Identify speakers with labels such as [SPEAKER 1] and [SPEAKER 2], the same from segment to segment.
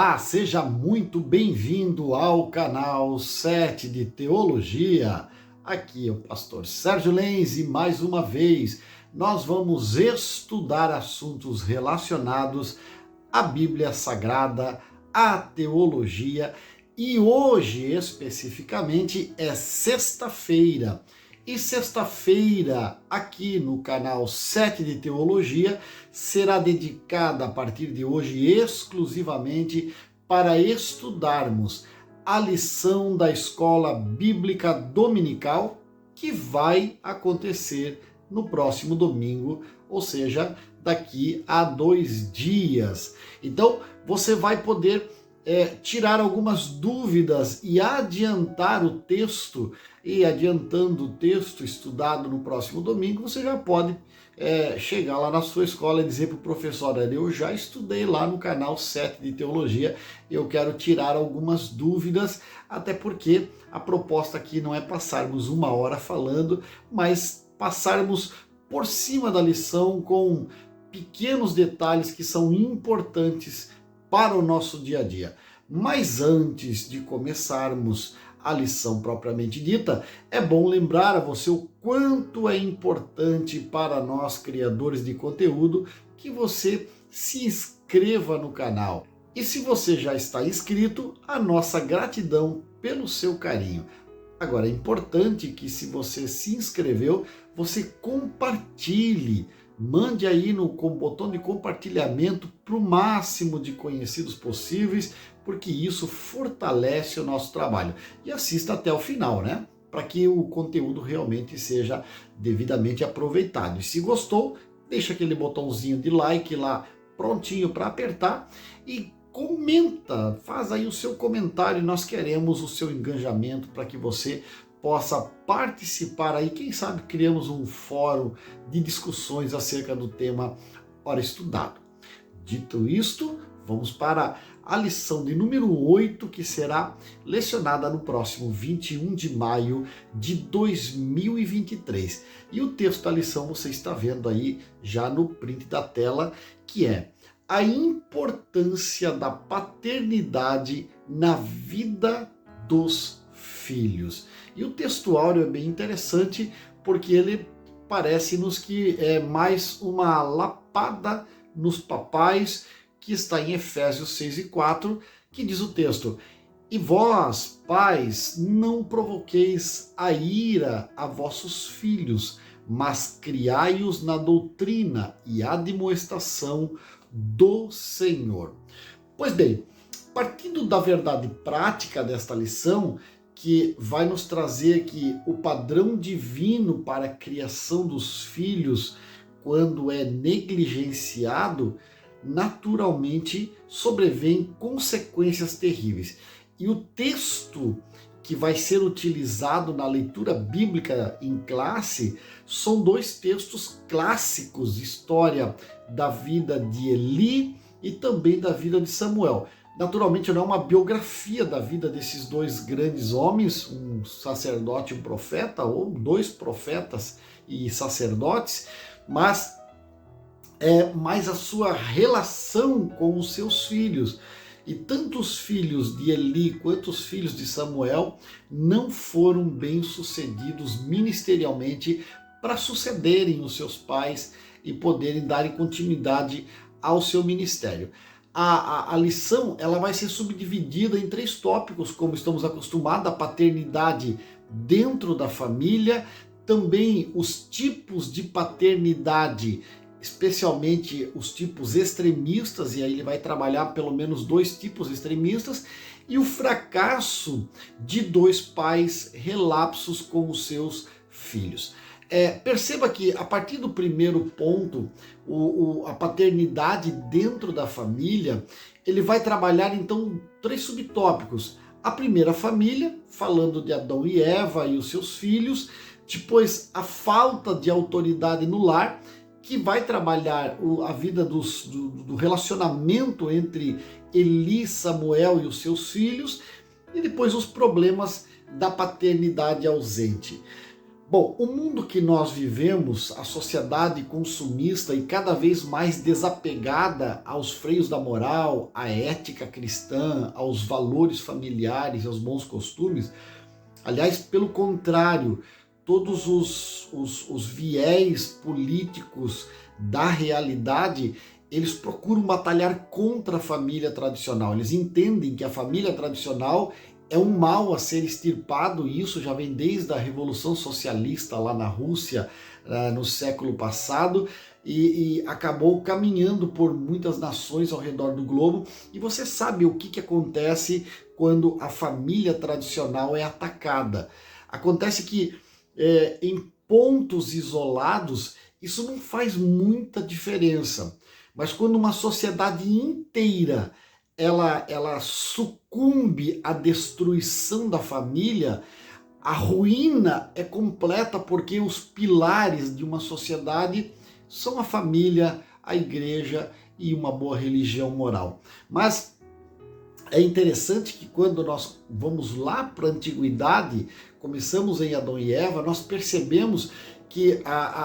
[SPEAKER 1] Olá, seja muito bem-vindo ao canal 7 de Teologia. Aqui é o pastor Sérgio Lenz e mais uma vez nós vamos estudar assuntos relacionados à Bíblia Sagrada, à teologia e hoje especificamente é sexta-feira. E sexta-feira, aqui no canal 7 de Teologia, será dedicada a partir de hoje exclusivamente para estudarmos a lição da Escola Bíblica Dominical, que vai acontecer no próximo domingo, ou seja, daqui a 2 dias. Então, você vai poder tirar algumas dúvidas e adiantar o texto, e adiantando o texto estudado no próximo domingo, você já pode chegar lá na sua escola e dizer para o professor: olha, eu já estudei lá no canal 7 de Teologia, eu quero tirar algumas dúvidas, até porque a proposta aqui não é passarmos uma hora falando, mas passarmos por cima da lição com pequenos detalhes que são importantes para o nosso dia a dia. Mas antes de começarmos a lição propriamente dita, é bom lembrar a você o quanto é importante para nós criadores de conteúdo que você se inscreva no canal. E se você já está inscrito, a nossa gratidão pelo seu carinho. Agora, é importante que, se você se inscreveu, você compartilhe. Mande aí com o botão de compartilhamento para o máximo de conhecidos possíveis, porque isso fortalece o nosso trabalho. E assista até o final, né? Para que o conteúdo realmente seja devidamente aproveitado. E se gostou, deixa aquele botãozinho de like lá prontinho para apertar e comenta, faz aí o seu comentário. Nós queremos o seu engajamento para que você possa participar aí, quem sabe criamos um fórum de discussões acerca do tema ora estudado. Dito isto, vamos para a lição de número 8, que será lecionada no próximo 21 de maio de 2023. E o texto da lição você está vendo aí já no print da tela, que é a importância da paternidade na vida dos filhos. E o texto áureo é bem interessante porque ele parece-nos que é mais uma lapada nos papais, que está em Efésios 6:4, que diz o texto: e vós, pais, não provoqueis a ira a vossos filhos, mas criai-os na doutrina e admoestação do Senhor. Pois bem, partindo da verdade prática desta lição, que vai nos trazer que o padrão divino para a criação dos filhos, quando é negligenciado, naturalmente sobrevêm consequências terríveis. E o texto que vai ser utilizado na leitura bíblica em classe são dois textos clássicos de história da vida de Eli e também da vida de Samuel. Naturalmente não é uma biografia da vida desses dois grandes homens, um sacerdote e um profeta, ou dois profetas e sacerdotes, mas é mais a sua relação com os seus filhos. E tanto os filhos de Eli quanto os filhos de Samuel não foram bem-sucedidos ministerialmente para sucederem os seus pais e poderem darem continuidade ao seu ministério. A lição ela vai ser subdividida em 3 tópicos, como estamos acostumados: a paternidade dentro da família, também os tipos de paternidade, especialmente os tipos extremistas, e aí ele vai trabalhar pelo menos 2 tipos extremistas, e o fracasso de 2 pais relapsos com os seus filhos. Perceba que a partir do primeiro ponto, a paternidade dentro da família, ele vai trabalhar então 3 subtópicos. A primeira família, falando de Adão e Eva e os seus filhos, depois a falta de autoridade no lar, que vai trabalhar a vida do relacionamento entre Eli, Samuel e os seus filhos, e depois os problemas da paternidade ausente. Bom, o mundo que nós vivemos, a sociedade consumista e cada vez mais desapegada aos freios da moral, à ética cristã, aos valores familiares, aos bons costumes, aliás, pelo contrário, todos os viés políticos da realidade, eles procuram batalhar contra a família tradicional. Eles entendem que a família tradicional é um mal a ser extirpado, e isso já vem desde a Revolução Socialista lá na Rússia, no século passado, e acabou caminhando por muitas nações ao redor do globo. E você sabe o que acontece quando a família tradicional é atacada. Acontece que em pontos isolados isso não faz muita diferença, mas quando uma sociedade inteira ela sucumbe à destruição da família, a ruína é completa, porque os pilares de uma sociedade são a família, a igreja e uma boa religião moral. Mas é interessante que quando nós vamos lá para a antiguidade, começamos em Adão e Eva, nós percebemos que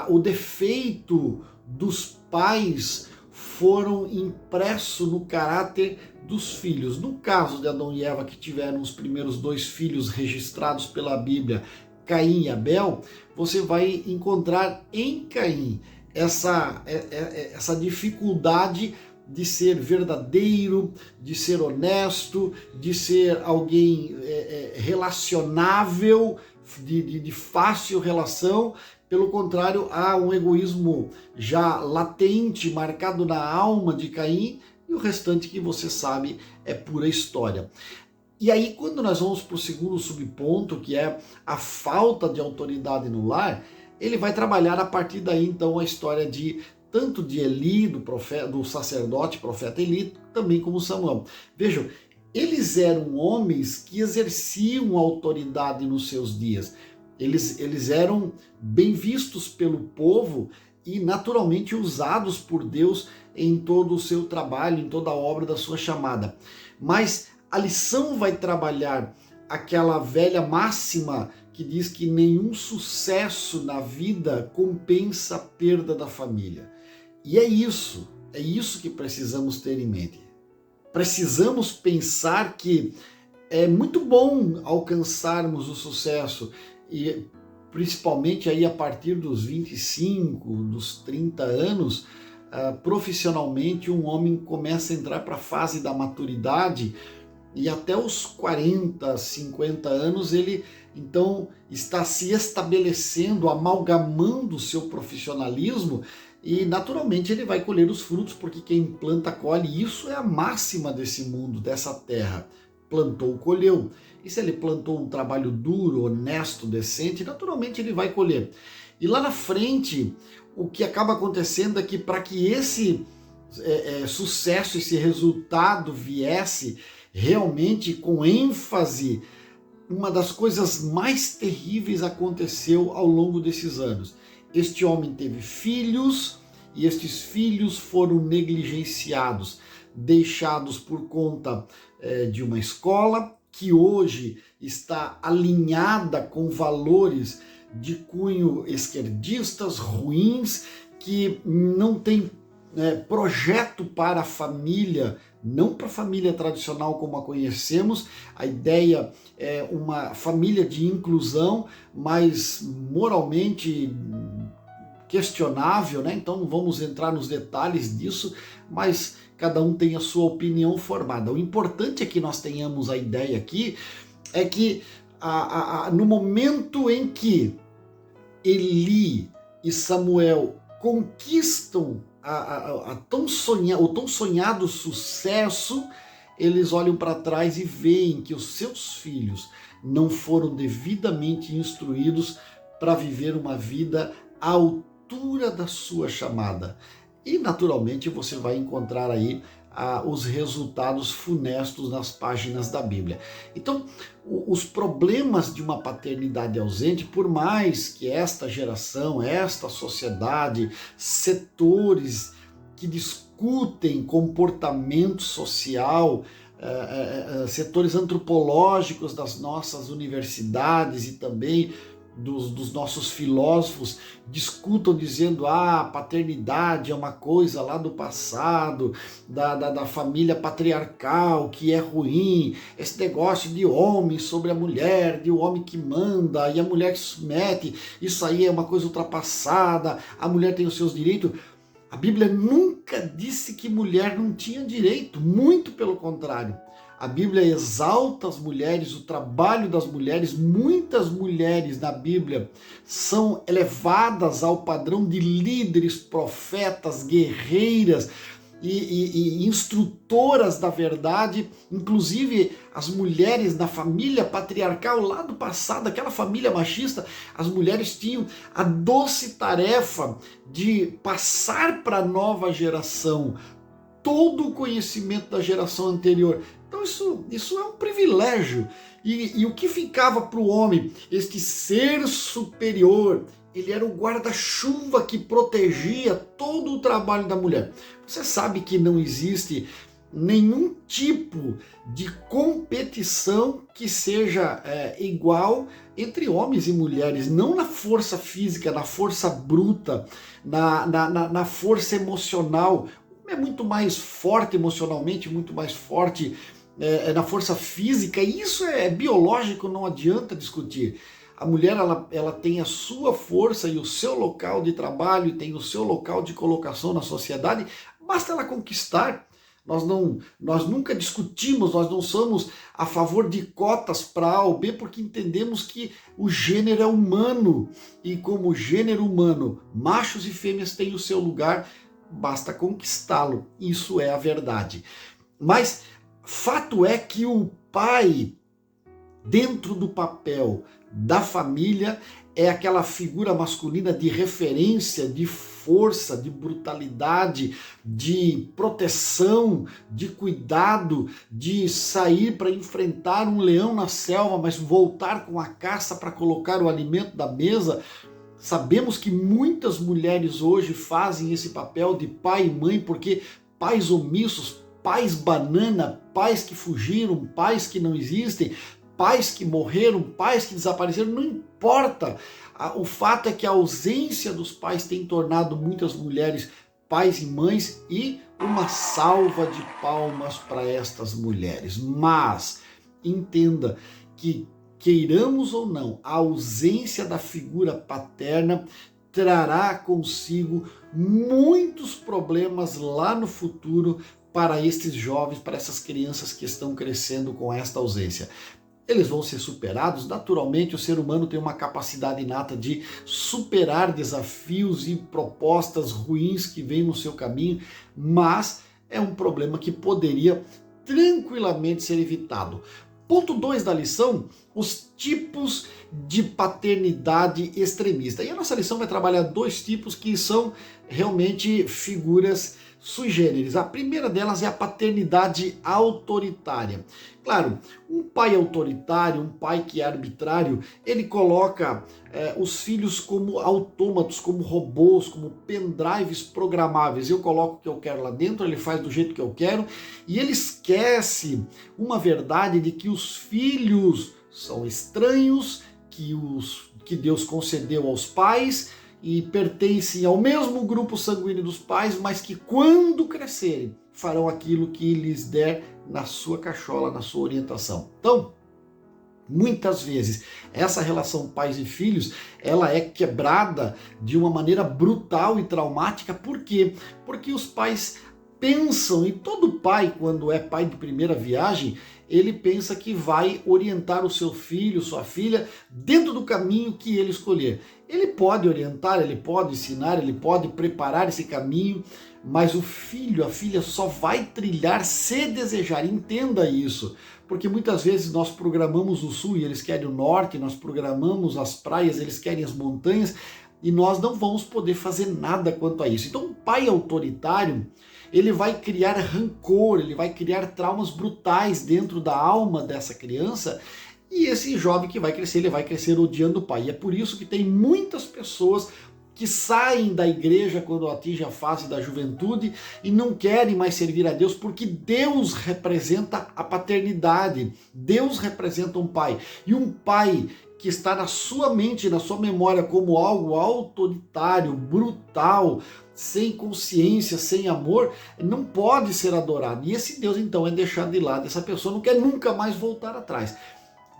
[SPEAKER 1] o defeito dos pais foram impressos no caráter dos filhos. No caso de Adão e Eva, que tiveram os primeiros 2 filhos registrados pela Bíblia, Caim e Abel, você vai encontrar em Caim essa dificuldade de ser verdadeiro, de ser honesto, de ser alguém relacionável, de fácil relação. Pelo contrário, há um egoísmo já latente, marcado na alma de Caim, e o restante, que você sabe, é pura história. E aí, quando nós vamos para o segundo subponto, que é a falta de autoridade no lar, ele vai trabalhar a partir daí, então, a história tanto de Eli, do sacerdote profeta Eli, também como Samuel. Vejam, eles eram homens que exerciam autoridade nos seus dias. Eles eram bem vistos pelo povo e naturalmente usados por Deus em todo o seu trabalho, em toda a obra da sua chamada. Mas a lição vai trabalhar aquela velha máxima que diz que nenhum sucesso na vida compensa a perda da família. E é isso que precisamos ter em mente. Precisamos pensar que é muito bom alcançarmos o sucesso, e principalmente aí a partir dos 25, dos 30 anos, profissionalmente um homem começa a entrar para a fase da maturidade, e até os 40, 50 anos ele então está se estabelecendo, amalgamando o seu profissionalismo, e naturalmente ele vai colher os frutos, porque quem planta colhe. Isso é a máxima desse mundo, dessa terra. Plantou, colheu. E se ele plantou um trabalho duro, honesto, decente, naturalmente ele vai colher. E lá na frente, o que acaba acontecendo é que, para que esse sucesso, esse resultado viesse realmente com ênfase, uma das coisas mais terríveis aconteceu ao longo desses anos. Este homem teve filhos, e estes filhos foram negligenciados, deixados por conta de uma escola que hoje está alinhada com valores de cunho esquerdistas, ruins, que não tem projeto para a família, não para a família tradicional como a conhecemos. A ideia é uma família de inclusão, mas moralmente questionável, né? Então não vamos entrar nos detalhes disso, mas cada um tem a sua opinião formada. O importante é que nós tenhamos a ideia aqui, é que no momento em que Eli e Samuel conquistam o tão sonhado sucesso, eles olham para trás e veem que os seus filhos não foram devidamente instruídos para viver uma vida à altura da sua chamada. E naturalmente você vai encontrar aí os resultados funestos nas páginas da Bíblia. Então, os problemas de uma paternidade ausente, por mais que esta geração, esta sociedade, setores que discutem comportamento social, setores antropológicos das nossas universidades e também dos nossos filósofos discutam dizendo a paternidade é uma coisa lá do passado, da família patriarcal, que é ruim, esse negócio de homem sobre a mulher, de o homem que manda e a mulher que se submete, isso aí é uma coisa ultrapassada, a mulher tem os seus direitos. A Bíblia nunca disse que mulher não tinha direito, muito pelo contrário. A Bíblia exalta as mulheres, o trabalho das mulheres. Muitas mulheres na Bíblia são elevadas ao padrão de líderes, profetas, guerreiras e instrutoras da verdade. Inclusive as mulheres na família patriarcal lá do passado, aquela família machista, as mulheres tinham a doce tarefa de passar para a nova geração todo o conhecimento da geração anterior. Então isso é um privilégio. E o que ficava para o homem, este ser superior, ele era o guarda-chuva que protegia todo o trabalho da mulher. Você sabe que não existe nenhum tipo de competição que seja igual entre homens e mulheres, não na força física, na força bruta, na força emocional. É muito mais forte emocionalmente, muito mais forte na força física, e isso é biológico, não adianta discutir. A mulher ela tem a sua força e o seu local de trabalho, e tem o seu local de colocação na sociedade, basta ela conquistar. Nós nunca discutimos, nós não somos a favor de cotas para A ou B, porque entendemos que o gênero é humano, e como gênero humano, machos e fêmeas têm o seu lugar, basta conquistá-lo. Isso é a verdade. Mas fato é que o pai, dentro do papel da família, é aquela figura masculina de referência, de força, de brutalidade, de proteção, de cuidado, de sair para enfrentar um leão na selva, mas voltar com a caça para colocar o alimento da mesa. Sabemos que muitas mulheres hoje fazem esse papel de pai e mãe, porque pais omissos, pais banana, pais que fugiram, pais que não existem, pais que morreram, pais que desapareceram, não importa. O fato é que a ausência dos pais tem tornado muitas mulheres pais e mães, e uma salva de palmas para estas mulheres. Mas entenda que, queiramos ou não, a ausência da figura paterna trará consigo muitos problemas lá no futuro para estes jovens, para essas crianças que estão crescendo com esta ausência. Eles vão ser superados, naturalmente o ser humano tem uma capacidade inata de superar desafios e propostas ruins que vêm no seu caminho, mas é um problema que poderia tranquilamente ser evitado. Ponto 2 da lição, os tipos de paternidade extremista. E a nossa lição vai trabalhar dois tipos que são realmente figuras sui generis. A primeira delas é a paternidade autoritária. Claro, um pai autoritário, um pai que é arbitrário, ele coloca os filhos como autômatos, como robôs, como pendrives programáveis. Eu coloco o que eu quero lá dentro, ele faz do jeito que eu quero, e ele esquece uma verdade de que os filhos são estranhos, que Deus concedeu aos pais, e pertencem ao mesmo grupo sanguíneo dos pais, mas que quando crescerem farão aquilo que lhes der na sua cachola, na sua orientação. Então, muitas vezes, essa relação pais e filhos, ela é quebrada de uma maneira brutal e traumática. Por quê? Porque os pais pensam, e todo pai, quando é pai de primeira viagem, ele pensa que vai orientar o seu filho, sua filha, dentro do caminho que ele escolher. Ele pode orientar, ele pode ensinar, ele pode preparar esse caminho, mas o filho, a filha só vai trilhar se desejar. Entenda isso, porque muitas vezes nós programamos o sul e eles querem o norte, nós programamos as praias, eles querem as montanhas, e nós não vamos poder fazer nada quanto a isso. Então, um pai autoritário, ele vai criar rancor, ele vai criar traumas brutais dentro da alma dessa criança, e esse jovem que vai crescer, ele vai crescer odiando o pai. E é por isso que tem muitas pessoas que saem da igreja quando atingem a fase da juventude e não querem mais servir a Deus, porque Deus representa a paternidade, Deus representa um pai. E um pai que está na sua mente, na sua memória, como algo autoritário, brutal, sem consciência, sem amor, não pode ser adorado. E esse Deus, então, é deixado de lado. Essa pessoa não quer nunca mais voltar atrás.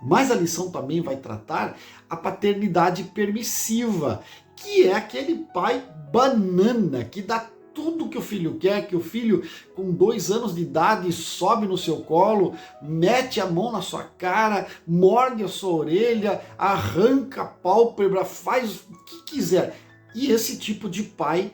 [SPEAKER 1] Mas a lição também vai tratar a paternidade permissiva, que é aquele pai banana, que dá tudo que o filho quer, que o filho com 2 anos de idade sobe no seu colo, mete a mão na sua cara, morde a sua orelha, arranca a pálpebra, faz o que quiser. E esse tipo de pai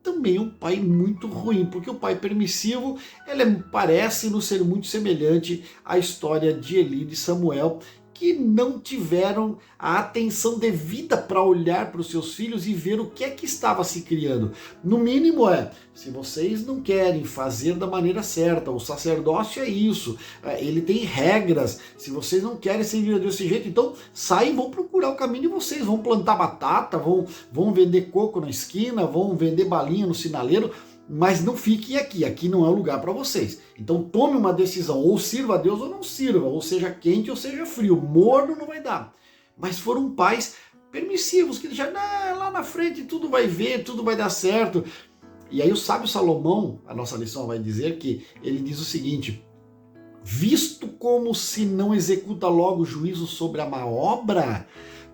[SPEAKER 1] também é um pai muito ruim, porque o pai permissivo, ele parece nos ser muito semelhante à história de Eli e de Samuel, que não tiveram a atenção devida para olhar para os seus filhos e ver o que é que estava se criando. No mínimo se vocês não querem fazer da maneira certa, o sacerdócio é isso, ele tem regras, se vocês não querem servir a Deus desse jeito, então saem e vão procurar o caminho de vocês, vão plantar batata, vão vender coco na esquina, vão vender balinha no sinaleiro, mas não fiquem aqui não é o lugar para vocês. Então tome uma decisão, ou sirva a Deus ou não sirva, ou seja quente ou seja frio, morno não vai dar. Mas foram pais permissivos, que deixaram, lá na frente tudo vai ver, tudo vai dar certo. E aí o sábio Salomão, a nossa lição vai dizer que ele diz o seguinte: visto como se não executa logo juízo sobre a má obra,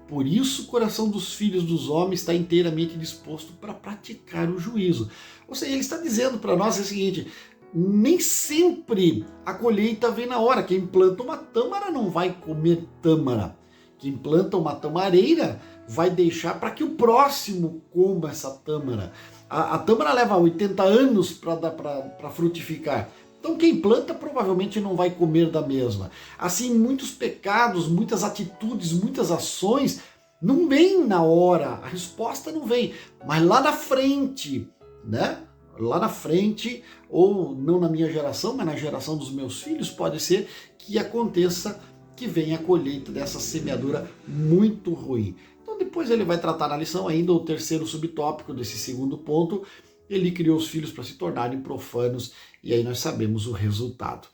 [SPEAKER 1] por isso o coração dos filhos dos homens está inteiramente disposto para praticar o juízo. Ou seja, ele está dizendo para nós o seguinte: nem sempre a colheita vem na hora. Quem planta uma tâmara não vai comer tâmara. Quem planta uma tamareira vai deixar para que o próximo coma essa tâmara. A tâmara leva 80 anos para frutificar. Então quem planta provavelmente não vai comer da mesma. Assim, muitos pecados, muitas atitudes, muitas ações não vêm na hora, a resposta não vem, mas lá na frente, né? Lá na frente, ou não na minha geração, mas na geração dos meus filhos, pode ser que aconteça que venha a colheita dessa semeadura muito ruim. Então depois ele vai tratar na lição ainda o terceiro subtópico desse segundo ponto. Ele criou os filhos para se tornarem profanos, e aí nós sabemos o resultado.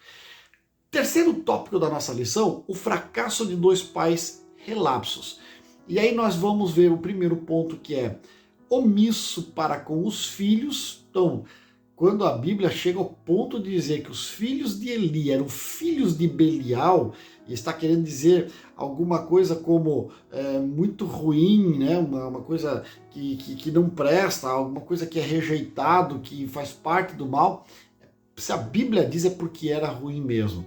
[SPEAKER 1] Terceiro tópico da nossa lição, o fracasso de 2 pais relapsos. E aí nós vamos ver o primeiro ponto, que é omisso para com os filhos. Então, quando a Bíblia chega ao ponto de dizer que os filhos de Eli eram filhos de Belial, e está querendo dizer alguma coisa como muito ruim, né? uma coisa que não presta, alguma coisa que é rejeitado, que faz parte do mal. Se a Bíblia diz, é porque era ruim mesmo.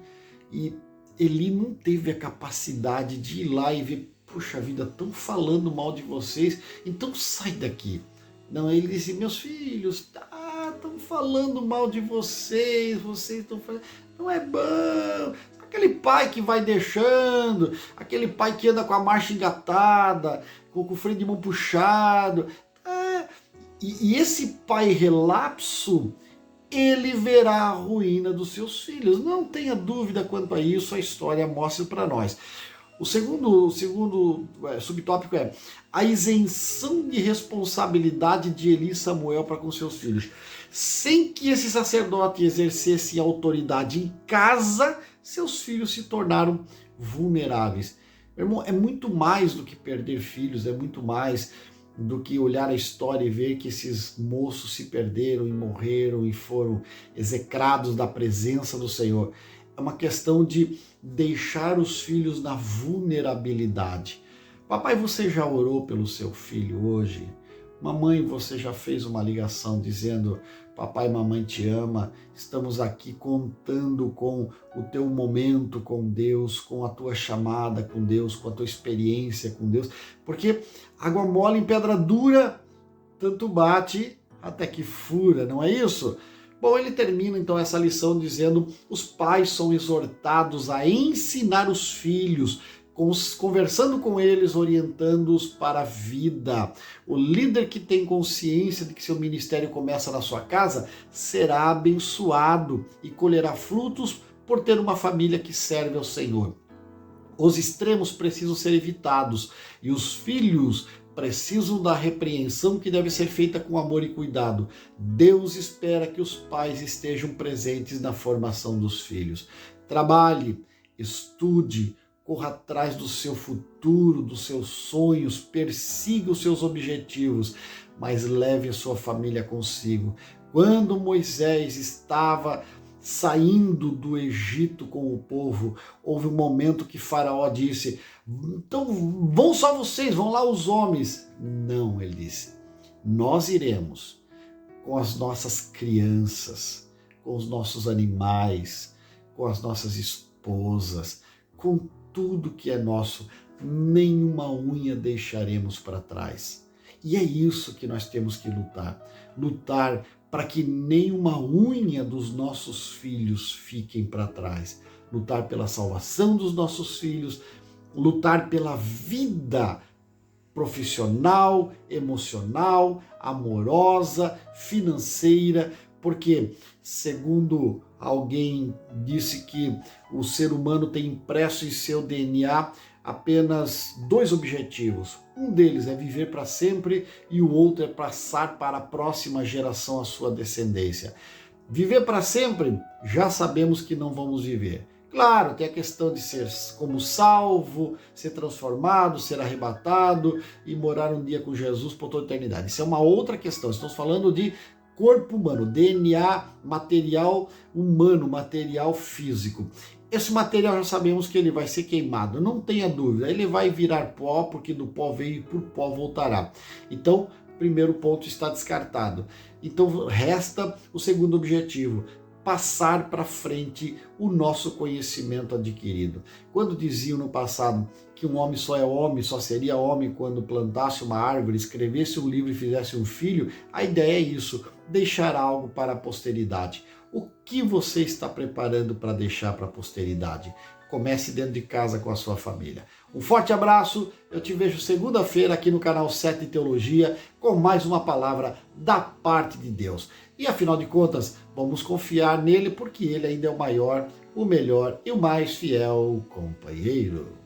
[SPEAKER 1] E Eli não teve a capacidade de ir lá e ver, puxa vida, estão falando mal de vocês, então sai daqui. Não, ele disse: meus filhos, estão falando mal de vocês estão falando, não é bom. Aquele pai que vai deixando, aquele pai que anda com a marcha engatada, com o freio de mão puxado. E esse pai relapso, ele verá a ruína dos seus filhos. Não tenha dúvida quanto a isso, a história mostra para nós. O segundo subtópico é a isenção de responsabilidade de Eli e Samuel para com seus filhos. Sem que esse sacerdote exercesse autoridade em casa, seus filhos se tornaram vulneráveis. Meu irmão, é muito mais do que perder filhos, é muito mais do que olhar a história e ver que esses moços se perderam e morreram e foram execrados da presença do Senhor. É uma questão de deixar os filhos na vulnerabilidade. Papai, você já orou pelo seu filho hoje? Mamãe, você já fez uma ligação dizendo: papai e mamãe te ama, estamos aqui contando com o teu momento com Deus, com a tua chamada com Deus, com a tua experiência com Deus, porque água mole em pedra dura, tanto bate até que fura, não é isso? Bom, ele termina então essa lição dizendo: os pais são exortados a ensinar os filhos, conversando com eles, orientando-os para a vida. O líder que tem consciência de que seu ministério começa na sua casa será abençoado e colherá frutos por ter uma família que serve ao Senhor. Os extremos precisam ser evitados e os filhos precisam da repreensão que deve ser feita com amor e cuidado. Deus espera que os pais estejam presentes na formação dos filhos. Trabalhe, estude, corra atrás do seu futuro, dos seus sonhos, persiga os seus objetivos, mas leve a sua família consigo. Quando Moisés estava saindo do Egito com o povo, houve um momento que Faraó disse: então vão só vocês, vão lá os homens. Não, ele disse, nós iremos com as nossas crianças, com os nossos animais, com as nossas esposas, com tudo que é nosso, nenhuma unha deixaremos para trás. E é isso que nós temos que lutar para que nenhuma unha dos nossos filhos fiquem para trás, lutar pela salvação dos nossos filhos, lutar pela vida profissional, emocional, amorosa, financeira, porque, segundo alguém disse que o ser humano tem impresso em seu DNA apenas 2 objetivos. Um deles é viver para sempre e o outro é passar para a próxima geração a sua descendência. Viver para sempre, já sabemos que não vamos viver. Claro, tem a questão de ser como salvo, ser transformado, ser arrebatado e morar um dia com Jesus por toda a eternidade. Isso é uma outra questão. Estamos falando de corpo humano, DNA, material humano, material físico. Esse material já sabemos que ele vai ser queimado, não tenha dúvida. Ele vai virar pó, porque do pó veio e por pó voltará. Então, o primeiro ponto está descartado. Então, resta o segundo objetivo: passar para frente o nosso conhecimento adquirido. Quando diziam no passado que um homem só é homem, só seria homem quando plantasse uma árvore, escrevesse um livro e fizesse um filho, a ideia é isso, deixar algo para a posteridade. O que você está preparando para deixar para a posteridade? Comece dentro de casa com a sua família. Um forte abraço, eu te vejo segunda-feira aqui no canal 7 de Teologia com mais uma palavra da parte de Deus. E afinal de contas, vamos confiar nele porque ele ainda é o maior, o melhor e o mais fiel companheiro.